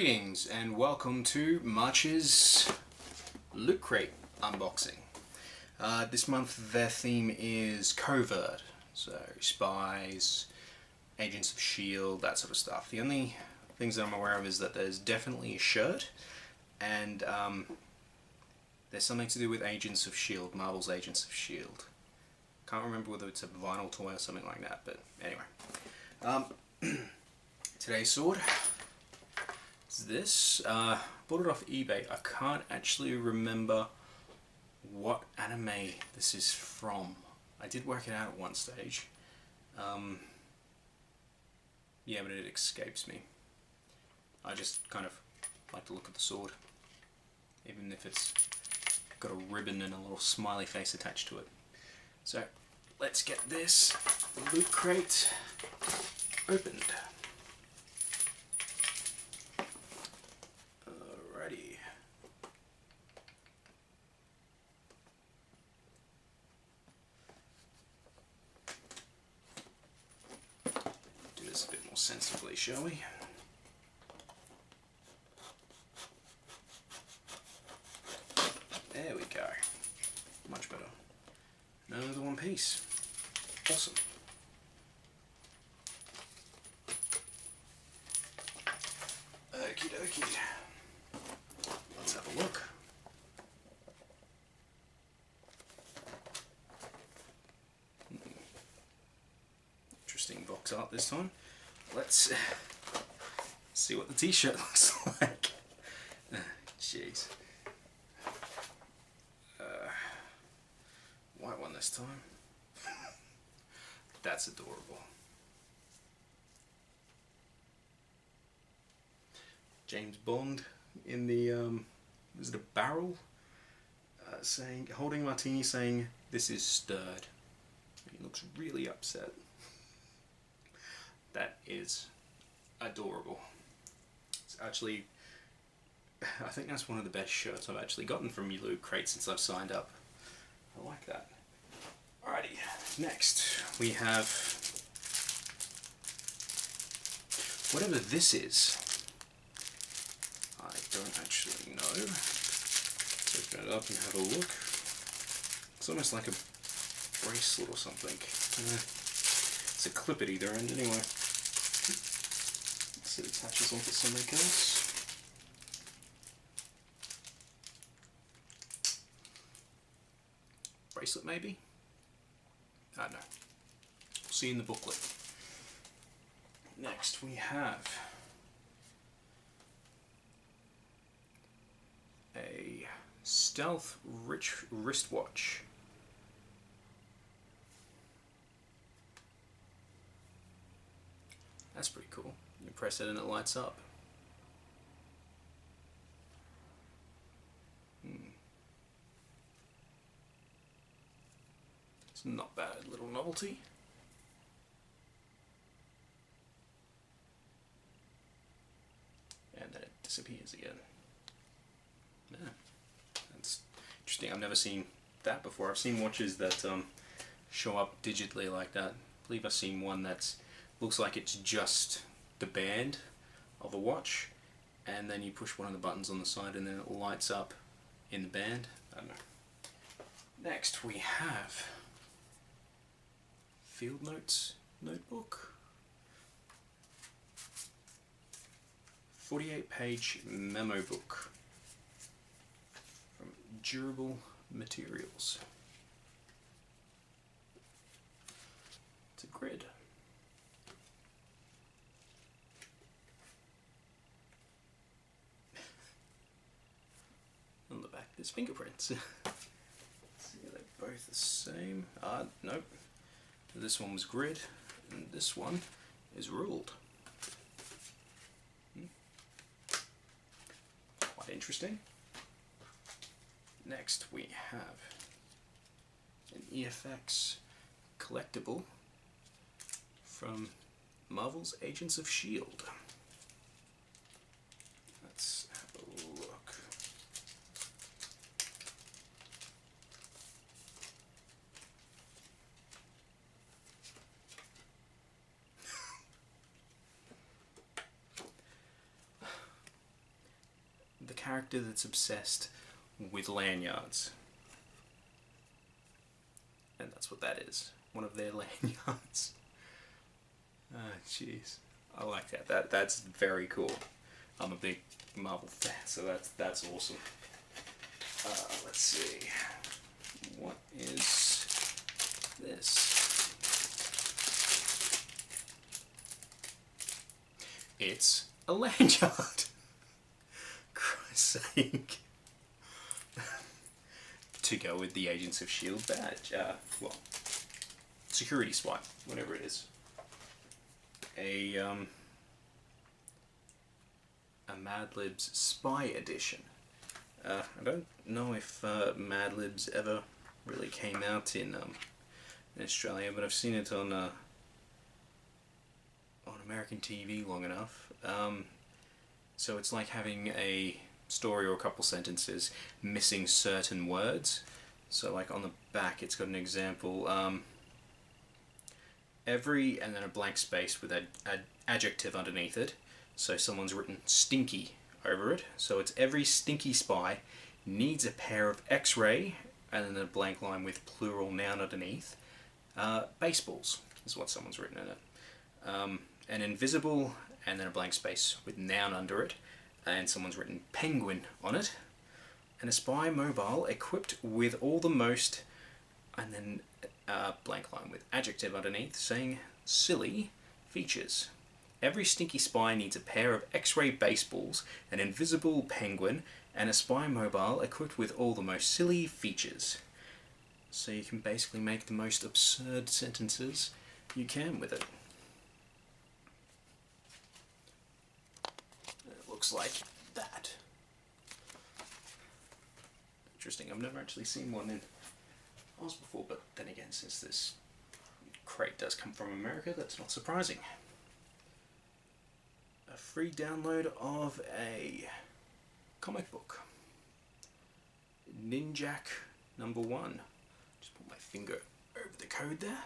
Greetings and welcome to March's Loot Crate unboxing. This month their theme is Covert, so spies, agents of S.H.I.E.L.D., that sort of stuff. The only things that I'm aware of is that there's definitely a shirt and there's something to do with Agents of S.H.I.E.L.D., Marvel's Agents of S.H.I.E.L.D. Can't remember whether it's a vinyl toy or something like that, but anyway. Today's sword is this. Bought it off eBay. I can't actually remember what anime this is from. I did work it out at one stage. Yeah, but it escapes me. I just kind of like to look at the sword, even if it's got a ribbon and a little smiley face attached to it. So let's get this loot crate opened. Alrighty. Do this a bit more sensibly, shall we? There we go. Much better. Another one piece. Awesome. Okie dokie. Let's have a look. Interesting box art this time. Let's see what the t-shirt looks like. Jeez. White one this time. That's adorable. James Bond in the, was it a barrel? Saying, holding a martini saying, "This is stirred." He looks really upset. That is adorable. It's actually, I think that's one of the best shirts I've actually gotten from your Loot Crate since I've signed up. I like that. Alrighty, next we have whatever this is. I don't actually know. Let's open it up and have a look. It's almost like a bracelet or something. It's a clip at either end anyway. So it attaches onto something else. Bracelet maybe? I don't know. We'll see in the booklet. Next we have a stealth wristwatch. That's pretty cool. You press it and it lights up. It's not bad, little novelty. And then it disappears again. Yeah, that's interesting. I've never seen that before. I've seen watches that show up digitally like that. I believe I've seen one that looks like it's just the band of a watch, and then you push one of the buttons on the side and then it lights up in the band. I don't know. Next we have Field Notes notebook. 48-page memo book from Durable Materials. It's a grid. On the back there's fingerprints. See, they're both the same. Nope. This one was grid, and this one is ruled. Quite interesting. Next we have an EFX collectible from Marvel's Agents of S.H.I.E.L.D. Let's have a look. character that's obsessed with lanyards. And that's what that is. One of their lanyards. Ah, jeez. I like that. That's very cool. I'm a big Marvel fan, so that's awesome. Let's see. What is this? It's a lanyard. Christ's sake. To go with the Agents of S.H.I.E.L.D. badge. Well, security spy, whatever it is. A Mad Libs Spy Edition. I don't know if Mad Libs ever really came out in Australia, but I've seen it on American TV long enough. So it's like having a story or a couple sentences missing certain words. So like on the back it's got an example, every, and then a blank space with an adjective underneath it. So someone's written stinky over it. So it's every stinky spy needs a pair of X-ray, and then a blank line with plural noun underneath. Baseballs is what someone's written in it. An invisible, and then a blank space with noun under it, and someone's written penguin on it. And a spy mobile equipped with all the most, and then a blank line with adjective underneath saying silly features. Every stinky spy needs a pair of X-ray baseballs, an invisible penguin, and a spy mobile equipped with all the most silly features. So you can basically make the most absurd sentences you can with it. It looks like that. Interesting, I've never actually seen one in Oz before, but then again, since this crate does come from America, that's not surprising. A free download of a comic book. Ninjak #1. Just put my finger over the code there.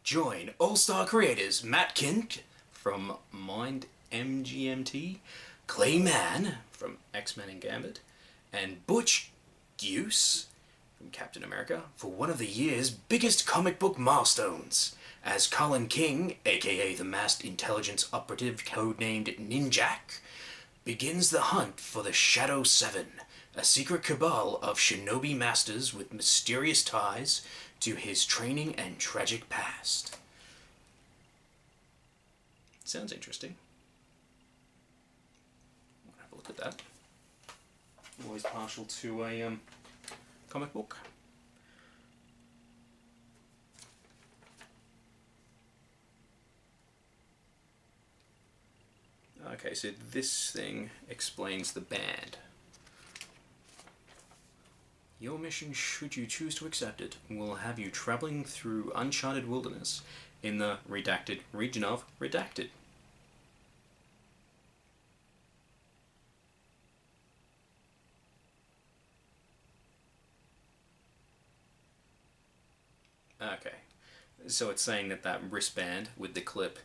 Join all-star creators Matt Kint from Mind MGMT, Clayman from X-Men and Gambit, and Butch Goose from Captain America for one of the year's biggest comic book milestones, as Colin King, aka the masked intelligence operative codenamed Ninjak, begins the hunt for the Shadow Seven, a secret cabal of shinobi masters with mysterious ties to his training and tragic past. Sounds interesting. I'll have a look at that. Always partial to a comic book. Okay, so this thing explains the band. Your mission, should you choose to accept it, will have you traveling through uncharted wilderness in the redacted region of Redacted. Okay, so it's saying that that wristband with the clip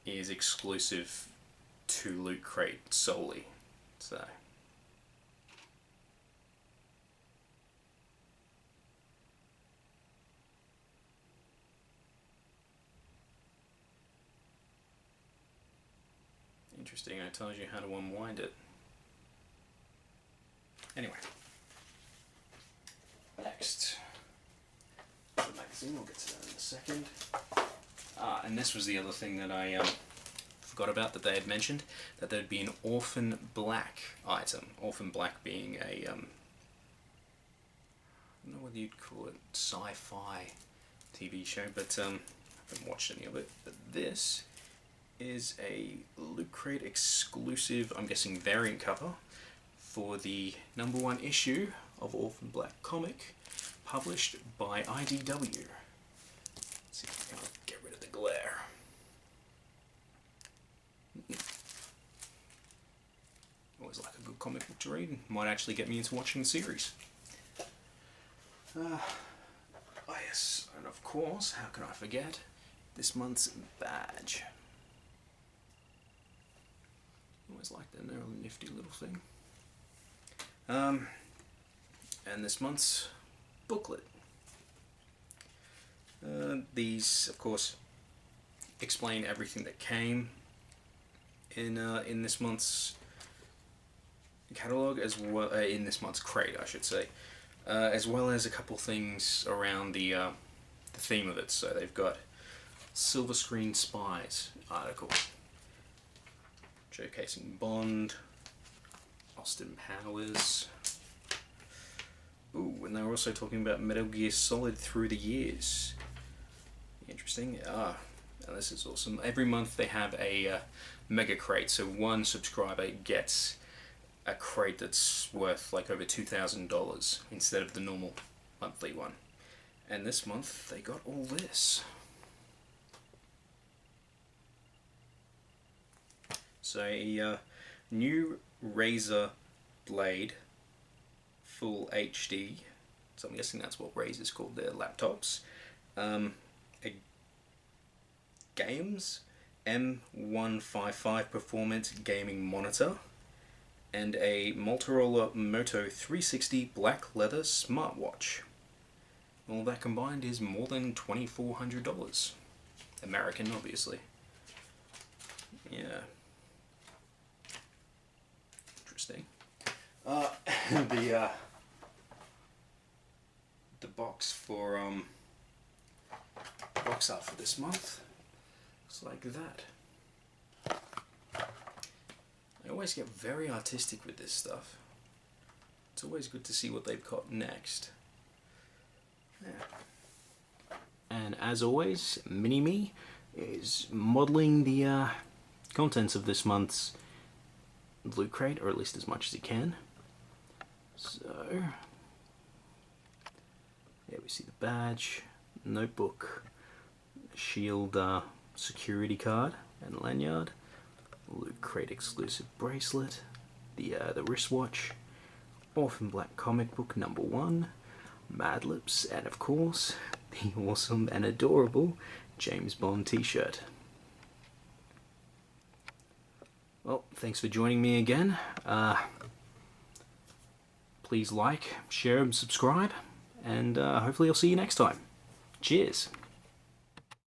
is exclusive to Loot Crate solely. So interesting, and it tells you how to unwind it. Anyway, next. The magazine, we'll get to that in a second. And this was the other thing that I forgot about that they had mentioned, that there'd be an Orphan Black item. Orphan Black being a, I don't know whether you'd call it sci-fi TV show, but I haven't watched any of it. But this is a Loot Crate exclusive, I'm guessing variant cover, for the #1 issue of Orphan Black comic, published by IDW. Let's see if I can get rid of the glare. Always like a good comic book to read. Might actually get me into watching the series. Oh yes, and of course, how can I forget this month's badge? Always like that, they're a nifty little thing. And this month's booklet. These, of course, explain everything that came in this month's catalog, as well in this month's crate, I should say, as well as a couple things around the theme of it. So they've got Silver Screen Spies article showcasing Bond, Austin Powers. Ooh, and they were also talking about Metal Gear Solid Through the Years. Interesting. And this is awesome. Every month they have a mega crate, so one subscriber gets a crate that's worth like over $2,000 instead of the normal monthly one. And this month they got all this. So a new Razer Blade Full HD, so I'm guessing that's what Razer's called their laptops. A Games M155 performance gaming monitor, and a Motorola Moto 360 black leather smartwatch. All that combined is more than $2,400. American, obviously. Yeah. Interesting. The box for box art for this month looks like that. I always get very artistic with this stuff. It's always good to see what they've got next. Yeah. And as always, Mini-Me is modelling the contents of this month's Loot Crate, or at least as much as he can. So, yeah, we see the badge, notebook, shield security card and lanyard, Loot Crate exclusive bracelet, the wristwatch, Orphan Black comic book #1, Mad Libs, and of course, the awesome and adorable James Bond t-shirt. Well, thanks for joining me again. Please like, share, and subscribe, and hopefully I'll see you next time. Cheers!